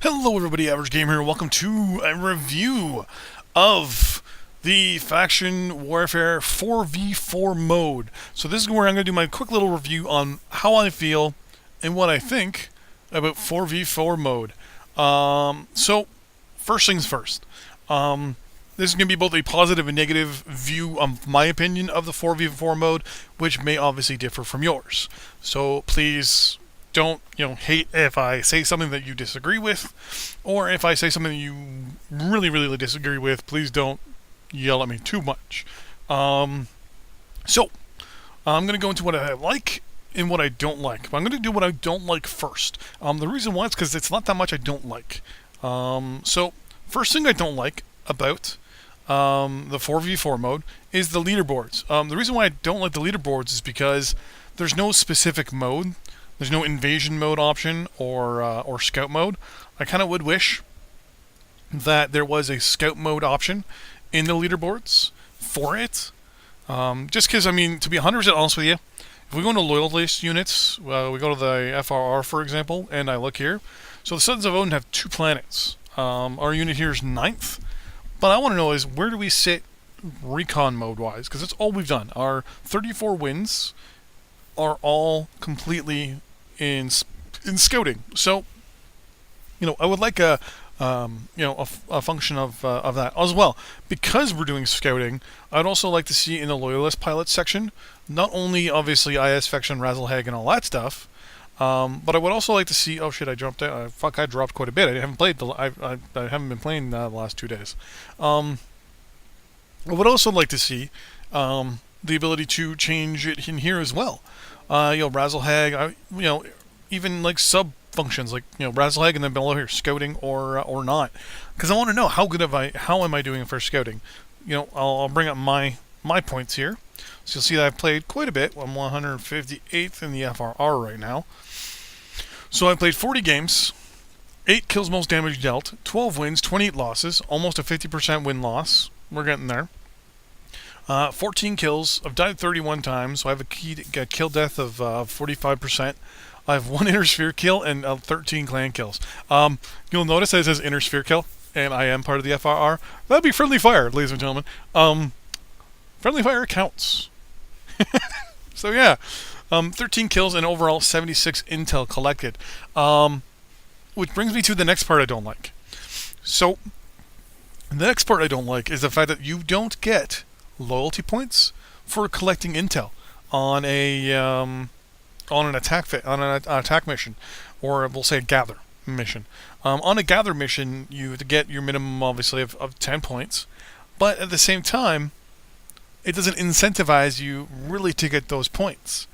Hello everybody, Average Gamer here. Welcome to a review of the Faction Warfare 4v4 mode. So this is where I'm going to do my quick little review on how I feel and what I think about 4v4 mode. So first things first. This is going to be both a positive and negative view of my opinion of the 4v4 mode, which may obviously differ from yours. So please don't, hate if I say something that you disagree with, or if I say something that you really disagree with, please don't yell at me too much. So, I'm going to go into what I like and what I don't like. But I'm going to do what I don't like first. The reason why is because it's not that much I don't like. So, first thing I don't like about the 4v4 mode is the leaderboards. The reason why I don't like the leaderboards is because there's no specific mode. There's no invasion mode option or scout mode. I kind of would wish that there was a scout mode option in the leaderboards for it. Just because, to be 100% honest with you, if we go into loyalty units, we go to the FRR, for example, and I look here. So the Sons of Odin have 2 planets. Our unit here is 9th. But I want to know is, where do we sit recon mode-wise? Because that's all we've done. Our 34 wins are all completely in scouting. So, I would like a function of that as well. Because we're doing scouting, I'd also like to see in the loyalist pilot section, not only obviously IS Faction, Razzlehag, and all that stuff, but I would also like to see. Oh shit! I dropped out. I dropped quite a bit. I haven't played. I haven't been playing the last 2 days. I would also like to see the ability to change it in here as well. Razzlehag, even like sub functions like Razzlehag, and then below here scouting or not, because I want to know how am I doing for scouting. I'll bring up my points here, so you'll see that I've played quite a bit. I'm 158th in the FRR right now. So I've played 40 games, 8 kills most damage dealt, 12 wins, 28 losses, almost a 50% win-loss. We're getting there. 14 kills. I've died 31 times, so I have a kill death of 45%. I have 1 inner sphere kill and 13 clan kills. You'll notice that it says inner sphere kill, and I am part of the FRR. That'd be friendly fire, ladies and gentlemen. Friendly fire counts. So yeah, 13 kills and overall 76 intel collected. Which brings me to the next part I don't like. So, the next part I don't like is the fact that you don't get loyalty points for collecting intel on an attack mission, or we'll say a gather mission. On a gather mission, you have to get your minimum, obviously, of 10 points, but at the same time, it doesn't incentivize you really to get those points.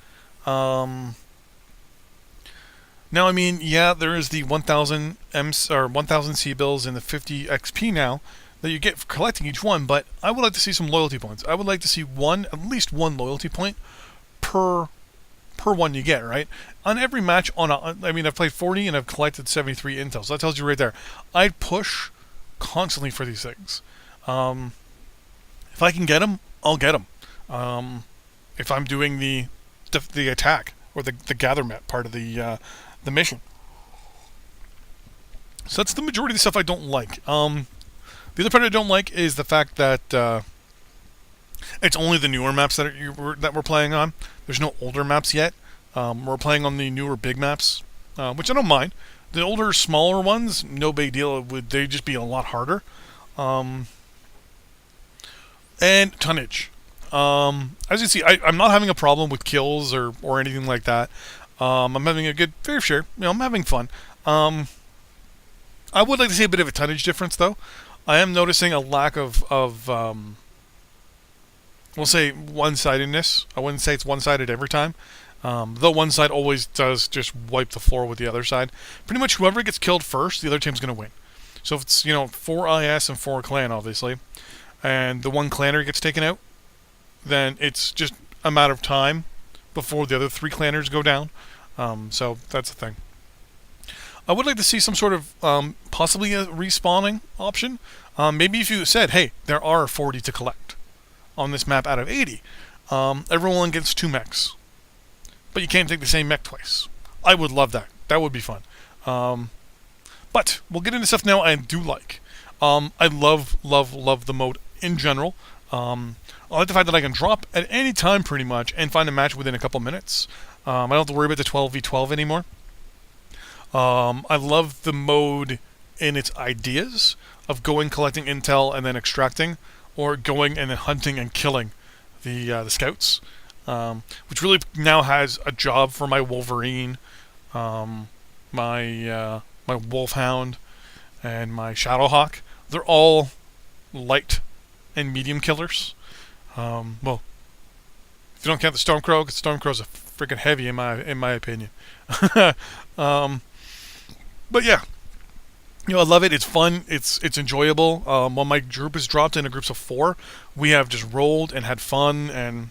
Now, there is the 1,000 or 1,000 C-bills and the 50 XP now that you get for collecting each one, but I would like to see some loyalty points. I would like to see at least one loyalty point per one you get, right? On every match, I've played 40 and I've collected 73 intel, so that tells you right there. I'd push constantly for these things. If I can get them, I'll get them. If I'm doing the attack or the gather map part of the mission. So that's the majority of the stuff I don't like. The other part I don't like is the fact that it's only the newer maps that we're playing on. There's no older maps yet. We're playing on the newer big maps, which I don't mind. The older, smaller ones, no big deal. They'd just be a lot harder. And tonnage. As you see, I'm not having a problem with kills or anything like that. I'm having a good fair share. I'm having fun. I would like to see a bit of a tonnage difference, though. I am noticing a lack of we'll say one-sidedness. I wouldn't say it's one-sided every time. Though one side always does just wipe the floor with the other side. Pretty much whoever gets killed first, the other team's going to win. So if it's, 4 IS and 4 clan, obviously, and the one clanner gets taken out, then it's just a matter of time before the other 3 clanners go down. So that's the thing. I would like to see some sort of possibly a respawning option. Maybe if you said, hey, there are 40 to collect on this map out of 80. Everyone gets 2 mechs. But you can't take the same mech twice. I would love that. That would be fun. But we'll get into stuff now I do like. I love the mode in general. I like the fact that I can drop at any time pretty much and find a match within a couple minutes. I don't have to worry about the 12v12 anymore. I love the mode in its ideas of going, collecting intel, and then extracting, or going and then hunting and killing the scouts, which really now has a job for my Wolverine, my Wolfhound, and my Shadowhawk. They're all light and medium killers. Well, if you don't count the Stormcrow, because Stormcrow's a freaking heavy in my opinion. But yeah, I love it. It's fun. It's enjoyable. When my group is dropped into groups of 4, we have just rolled and had fun and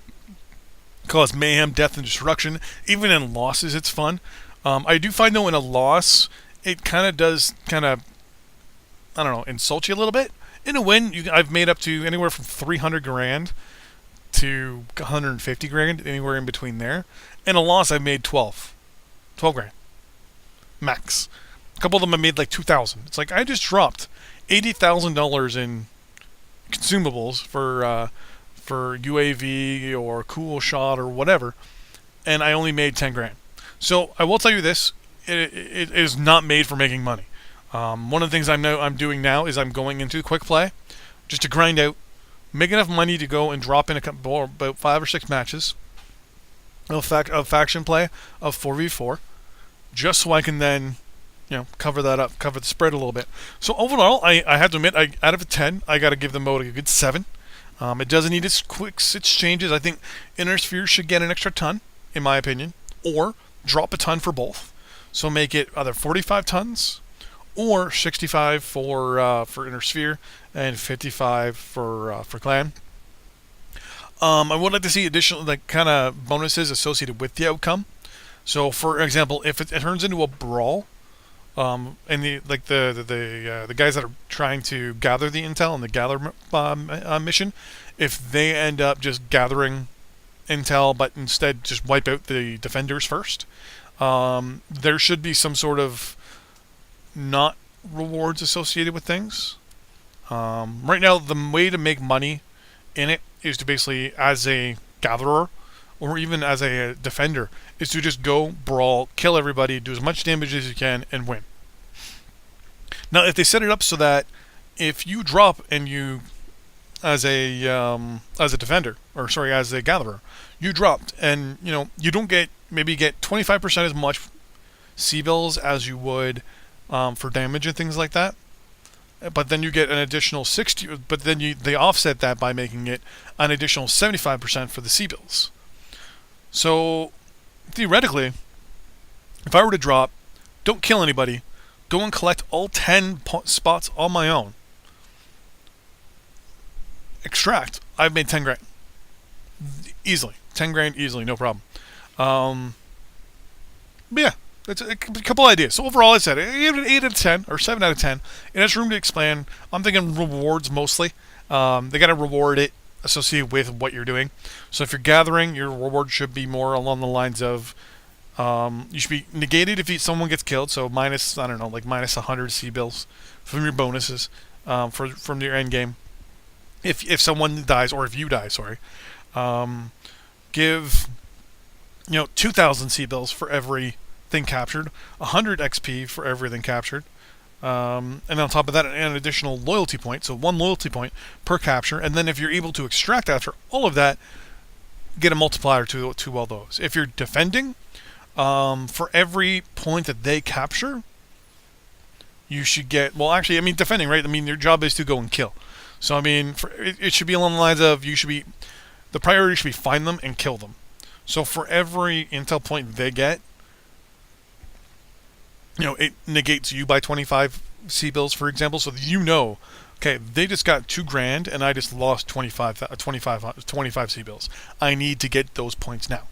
caused mayhem, death, and destruction. Even in losses, it's fun. I do find though in a loss, it kind of does I don't know, insult you a little bit. In a win, I've made up to anywhere from 300 grand to 150 grand, anywhere in between there. In a loss, I've made 12 grand max. A couple of them I made like 2,000. It's like I just dropped $80,000 in consumables for UAV or cool shot or whatever, and I only made 10 grand. So I will tell you this: it is not made for making money. One of the things I'm doing now is I'm going into quick play, just to grind out, make enough money to go and drop in about 5 or 6 matches of faction play of 4v4, just so I can then cover that up, cover the spread a little bit. So overall, I have to admit, out of a 10, I got to give the mode a good 7. It doesn't need its quick changes. I think Inner Sphere should get an extra ton, in my opinion, or drop a ton for both. So make it either 45 tons or 65 for Inner Sphere and 55 for Clan. I would like to see additional kind of bonuses associated with the outcome. So, for example, if it turns into a brawl, and the guys that are trying to gather the intel and the gather mission, if they end up just gathering intel but instead just wipe out the defenders first, there should be some sort of not rewards associated with things. Right now, the way to make money in it is to basically, as a gatherer or even as a defender, is to just go brawl, kill everybody, do as much damage as you can, and win. Now, if they set it up so that if you drop and you, as a defender, or sorry, as a gatherer, you dropped and you don't get 25% as much C-bills as you would for damage and things like that, but then you get an additional 60. But then they offset that by making it an additional 75% for the C-bills. So theoretically, if I were to drop, don't kill anybody, go and collect all 10 spots on my own, extract, I've made 10 grand. Easily. 10 grand easily, no problem. But yeah, it's a couple ideas. So overall, I said 8 out of 10, or 7 out of 10. It has room to expand. I'm thinking rewards mostly. They got to reward it associated with what you're doing. So if you're gathering, your reward should be more along the lines of you should be negated if someone gets killed. So minus 100 C-bills from your bonuses from your end game. If someone dies, or if you die, sorry, give 2,000 C-bills for every thing captured, 100 XP for everything captured, and on top of that, an additional loyalty point. So 1 loyalty point per capture, and then if you're able to extract after all of that, get a multiplier to all those. If you're defending, for every point that they capture, you should get. Well, actually, defending, right? Your job is to go and kill. So it should be along the lines of the priority should be find them and kill them. So for every intel point they get, it negates you by 25 C-bills, for example. So okay, they just got 2 grand and I just lost 25 C-bills. I need to get those points now.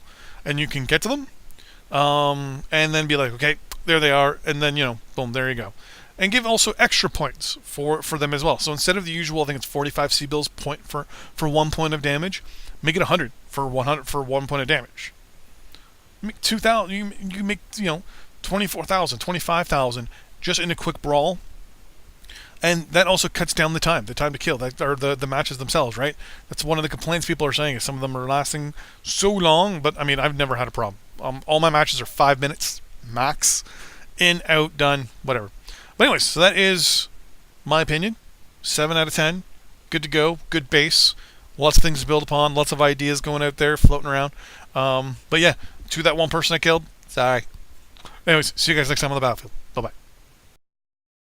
And you can get to them, and then be like, okay, there they are, and then, boom, there you go. And give also extra points for them as well. So instead of the usual, I think it's 45 C-bills point for 1 point of damage, make it 100 for 1 point of damage. Make 2,000. You make 24,000, 25,000 just in a quick brawl. And that also cuts down the time to kill, or the matches themselves, right? That's one of the complaints people are saying, is some of them are lasting so long, but I mean, I've never had a problem. All my matches are 5 minutes max, in, out, done, whatever. But anyways, so that is my opinion. 7 out of 10. Good to go. Good base. Lots of things to build upon. Lots of ideas going out there, floating around. But yeah, to that one person I killed, sorry. Anyways, see you guys next time on the battlefield.